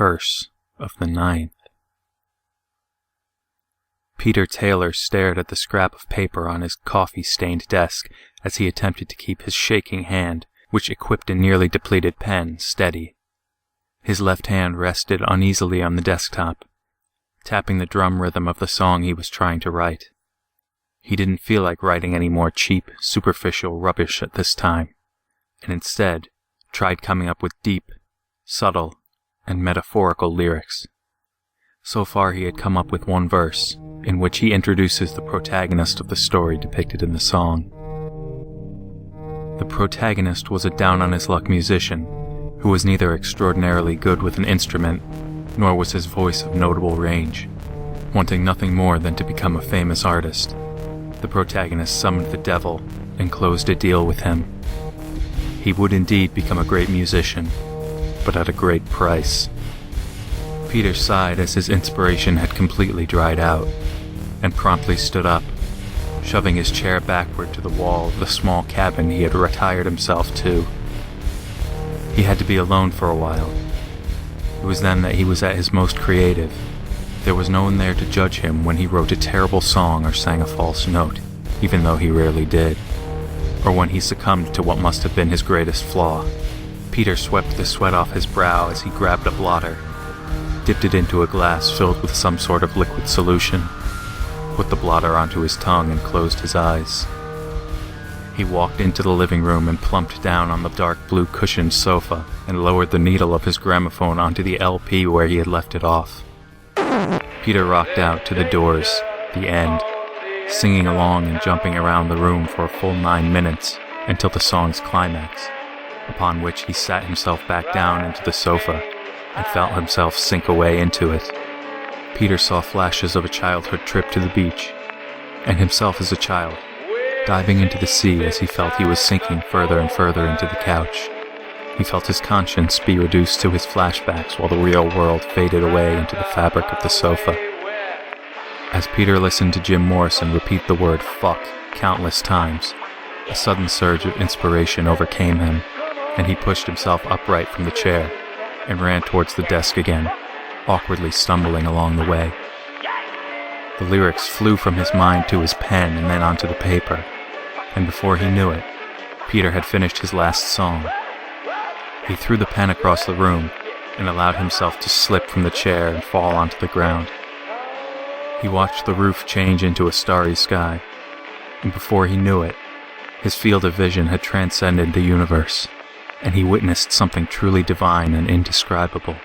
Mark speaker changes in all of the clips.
Speaker 1: Curse of the Ninth. Peter Taylor stared at the scrap of paper on his coffee-stained desk as he attempted to keep his shaking hand, which equipped a nearly depleted pen, steady. His left hand rested uneasily on the desktop, tapping the drum rhythm of the song he was trying to write. He didn't feel like writing any more cheap, superficial rubbish at this time, and instead tried coming up with deep, subtle, and metaphorical lyrics. So far he had come up with one verse, in which he introduces the protagonist of the story depicted in the song. The protagonist was a down-on-his-luck musician, who was neither extraordinarily good with an instrument, nor was his voice of notable range. Wanting nothing more than to become a famous artist, the protagonist summoned the devil and closed a deal with him. He would indeed become a great musician, but at a great price. Peter sighed as his inspiration had completely dried out, and promptly stood up, shoving his chair backward to the wall of the small cabin he had retired himself to. He had to be alone for a while. It was then that he was at his most creative. There was no one there to judge him when he wrote a terrible song or sang a false note, even though he rarely did, or when he succumbed to what must have been his greatest flaw. Peter swept the sweat off his brow as he grabbed a blotter, dipped it into a glass filled with some sort of liquid solution, put the blotter onto his tongue and closed his eyes. He walked into the living room and plumped down on the dark blue cushioned sofa and lowered the needle of his gramophone onto the LP where he had left it off. Peter rocked out to the Doors, The End, singing along and jumping around the room for a full 9 minutes until the song's climax, upon which he sat himself back down into the sofa and felt himself sink away into it. Peter saw flashes of a childhood trip to the beach, and himself as a child, diving into the sea as he felt he was sinking further and further into the couch. He felt his conscience be reduced to his flashbacks while the real world faded away into the fabric of the sofa. As Peter listened to Jim Morrison repeat the word "fuck" countless times, a sudden surge of inspiration overcame him, and he pushed himself upright from the chair and ran towards the desk again, awkwardly stumbling along the way. The lyrics flew from his mind to his pen and then onto the paper, and before he knew it, Peter had finished his last song. He threw the pen across the room and allowed himself to slip from the chair and fall onto the ground. He watched the roof change into a starry sky, and before he knew it, his field of vision had transcended the universe, and he witnessed something truly divine and indescribable.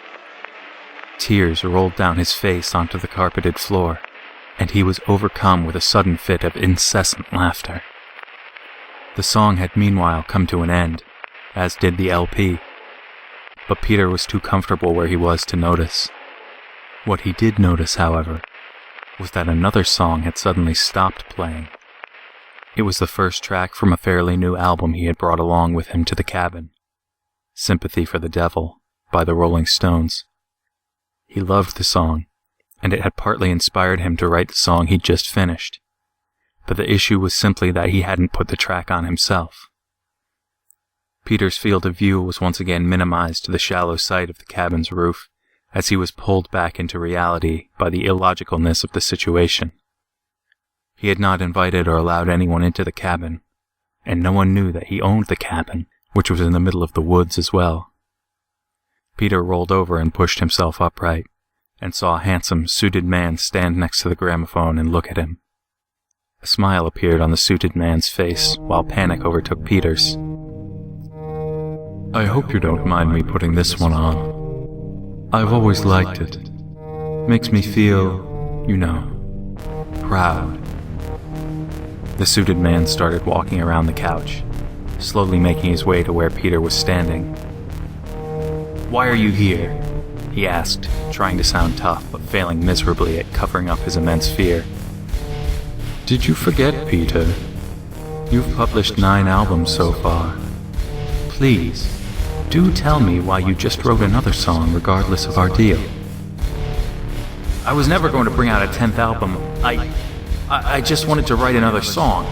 Speaker 1: Tears rolled down his face onto the carpeted floor, and he was overcome with a sudden fit of incessant laughter. The song had meanwhile come to an end, as did the LP, but Peter was too comfortable where he was to notice. What he did notice, however, was that another song had suddenly stopped playing. It was the first track from a fairly new album he had brought along with him to the cabin, Sympathy for the Devil by the Rolling Stones. He loved the song, and it had partly inspired him to write the song he'd just finished, but the issue was simply that he hadn't put the track on himself. Peter's field of view was once again minimized to the shallow sight of the cabin's roof, as he was pulled back into reality by the illogicalness of the situation. He had not invited or allowed anyone into the cabin, and no one knew that he owned the cabin, which was in the middle of the woods as well. Peter rolled over and pushed himself upright, and saw a handsome, suited man stand next to the gramophone and look at him. A smile appeared on the suited man's face, while panic overtook Peter's. "I hope you don't mind me putting this one on. I've always liked it. Makes me feel, proud." The suited man started walking around the couch, slowly making his way to where Peter was standing. "Why are you here?" he asked, trying to sound tough, but failing miserably at covering up his immense fear. "Did you forget, Peter? You've published 9 albums so far. Please, do tell me why you just wrote another song regardless of our deal." "I was never going to bring out a 10th album. I just wanted to write another song."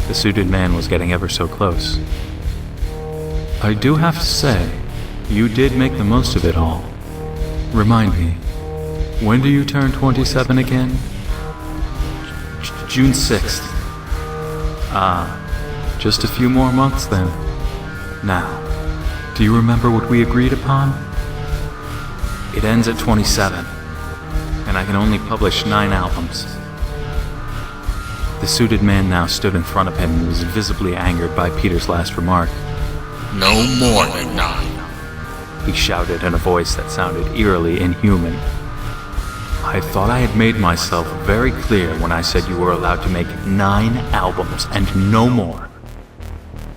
Speaker 1: The suited man was getting ever so close. "I do have to say, you did make the most of it all. Remind me, when do you turn 27 again? June 6th. Just a few more months then. Now, do you remember what we agreed upon? It ends at 27, and I can only publish 9 albums. The suited man now stood in front of him and was visibly angered by Peter's last remark.
Speaker 2: No more than 9.
Speaker 1: He shouted in a voice that sounded eerily inhuman. I thought I had made myself very clear when I said you were allowed to make 9 albums and no more.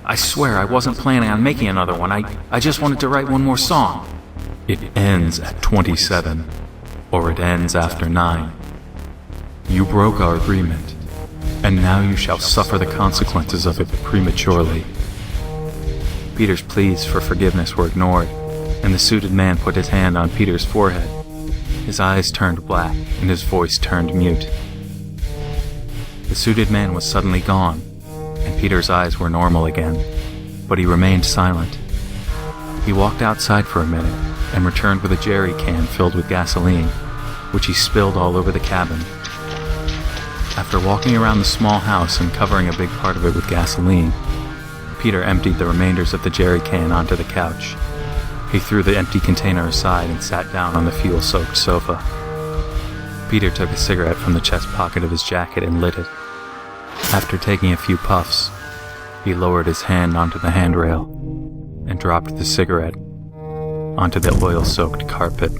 Speaker 1: I swear I wasn't planning on making another one. I just wanted to write one more song. It ends at 27, or it ends after 9. You broke our agreement, and now you shall suffer the consequences of it prematurely. Peter's pleas for forgiveness were ignored, and the suited man put his hand on Peter's forehead. His eyes turned black, and his voice turned mute. The suited man was suddenly gone, and Peter's eyes were normal again, but he remained silent. He walked outside for a minute, and returned with a jerry can filled with gasoline, which he spilled all over the cabin. After walking around the small house and covering a big part of it with gasoline, Peter emptied the remainders of the jerry can onto the couch. He threw the empty container aside and sat down on the fuel-soaked sofa. Peter took a cigarette from the chest pocket of his jacket and lit it. After taking a few puffs, he lowered his hand onto the handrail and dropped the cigarette onto the oil-soaked carpet.